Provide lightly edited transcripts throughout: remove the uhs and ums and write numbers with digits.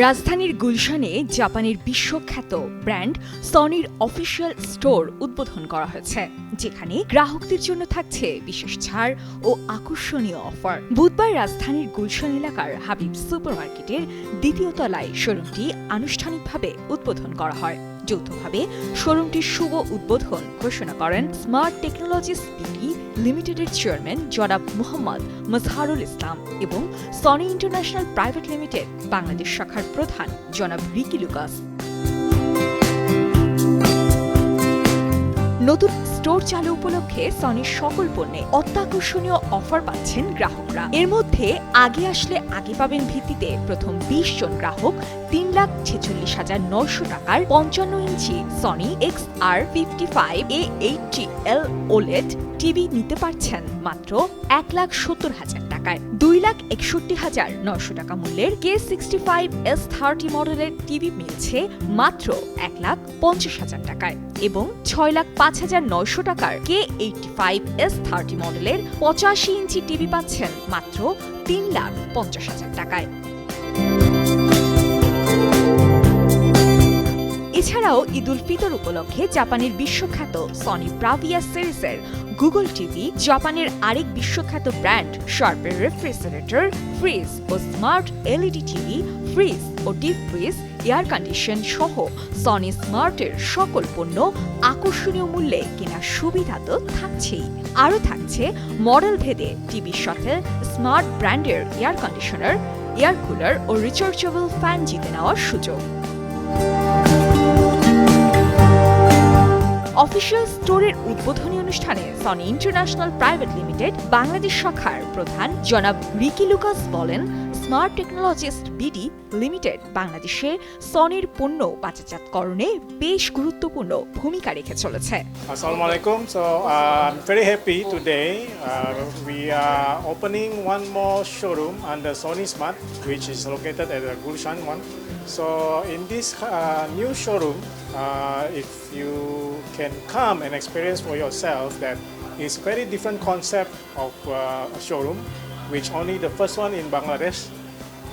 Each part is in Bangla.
রাজধানীর গুলশানে জাপানের বিশ্বখ্যাত ব্র্যান্ড সনির অফিসিয়াল স্টোর উদ্বোধন করা হয়েছে, যেখানে গ্রাহকদের জন্য থাকছে বিশেষ ছাড় ও আকর্ষণীয় অফার। বুধবার রাজধানীর গুলশান এলাকার হাবিব সুপারমার্কেটের দ্বিতীয় তলায় শোরুমটি আনুষ্ঠানিকভাবে উদ্বোধন করা হয়। যৌথভাবে শোরুমটির শুভ উদ্বোধন ঘোষণা করেন স্মার্ট টেকনোলজিস বিডি লিমিটেডের চেয়ারম্যান জনাব মোহাম্মদ মাজহারুল ইসলাম এবং Sony international private limited Bangladesh শাখার প্রধান জনাব রিকি লুকাস। নতুন স্টোর চালু উপলক্ষে সনির সকল পণ্যে অত্যাকর্ষণীয় অফার পাচ্ছেন গ্রাহকরা। এর মধ্যে আগে আসলে আগে পাবেন ভিত্তিতে প্রথম ২০ জন গ্রাহক ৩,৪৬,৯০০ টাকার ৫৫ ইঞ্চি সনি XR55A80L OLED টিভি নিতে পারছেন মাত্র ১,৭০,০০০ টাকায়। ২,৬১,৯০০ টাকা মূল্যের K65S30 মডেলের টিভি মিলছে মাত্র ১,৫০,০০০ টাকায় এবং ৬,০৫,৯০০ টাকার K85S30 মডেলের ৮৫ ইঞ্চি টিভি পাচ্ছেন মাত্র ৩,৫০,০০০ টাকায়। এছাড়াও ঈদ উল ফিতর উপলক্ষে জাপানের বিশ্বখ্যাত সনি ব্রাভিয়া সিরিজের গুগল টিভি, জাপানের আরেক বিশ্বখ্যাত ব্র্যান্ড শার্পের রেফ্রিজারেটর, ফ্রিজ ও স্মার্ট এলইডি টিভি, ফ্রিজ ও ডিপ ফ্রিজ, এয়ার কন্ডিশন সহ সনি স্মার্টের সকল পণ্য আকর্ষণীয় মূল্যে কেনার সুবিধা তো থাকছেই, আরও থাকছে মডেল ভেদে টিভির সাথে স্মার্ট ব্র্যান্ডের এয়ার কন্ডিশনার, এয়ার কুলার ও রিচার্জেবল ফ্যান জিতে নেওয়ার সুযোগ। অফিসিয়াল স্টোরের উদ্বোধনী অনুষ্ঠানে Sony international private limited Bangladesh শাখার প্রধান জনাব রিকি লুকাস বলেন, স্মার্ট টেকনোলজিস বিডি লিমিটেড বাংলাদেশে সনির পণ্য বাজারজাতকরণে বেশ গুরুত্বপূর্ণ ভূমিকা রেখে চলেছে। Assalamu alaikum. So I'm very happy today. We are opening one more showroom under Sony Smart, which is located at the Gulshan one. So in this new showroom, if you can come and experience for yourself, that is very different concept of a showroom, which only the first one in Bangladesh,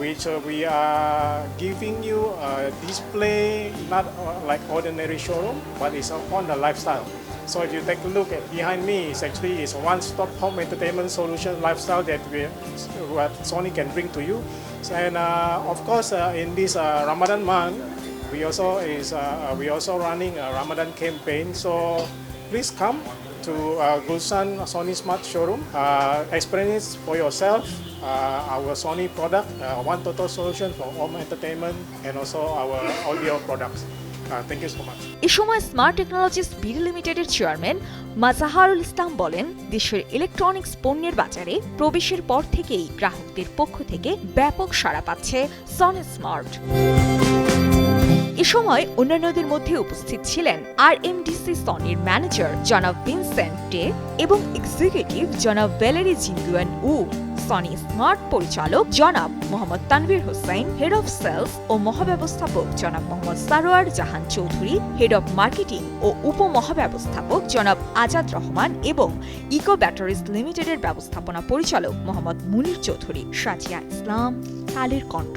which we are giving you a display, not like ordinary showroom, but it's on the lifestyle. So if you take a look at behind me, it's a one-stop home entertainment solution lifestyle that what Sony can bring to you. And of course, in this Ramadan month, we also running a Ramadan campaign. So please come to Gulshan Sony Smart showroom, experience for yourself our Sony product, one total solution for home entertainment and also our audio products. Thank you so much. এ সময় স্মার্ট টেকনোলজিস বিডি লিমিটেডের চেয়ারম্যান মাজহারুল ইসলাম বলেন, দেশের ইলেকট্রনিক্স পণ্যের বাজারে প্রবেশের পর থেকেই গ্রাহকদের পক্ষ থেকে ব্যাপক সাড়া পাচ্ছে সনি স্মার্ট। এ সময় অন্যান্যদের মধ্যে উপস্থিত ছিলেন আরএমডিসি সনির ম্যানেজার জনাব ভিনসেন্ট ডে এবং এক্সিকিউটিভ জনাব Valerie Jinguan Wu, Sony smart পরিচালক জনাব Mohammad Tanvir Hossain, head of sales ও মহাব্যবস্থাপক জনাব Mohammad Sarwar Jahan Chowdhury, head of marketing ও উপমহাব্যবস্থাপক জনাব আজাদ রহমান এবং ইকো ব্যাটারিজ লিমিটেডের ব্যবস্থাপনা পরিচালক মোহাম্মদ মুনির চৌধুরী। সাজিয়া ইসলাম, কালের কণ্ঠ।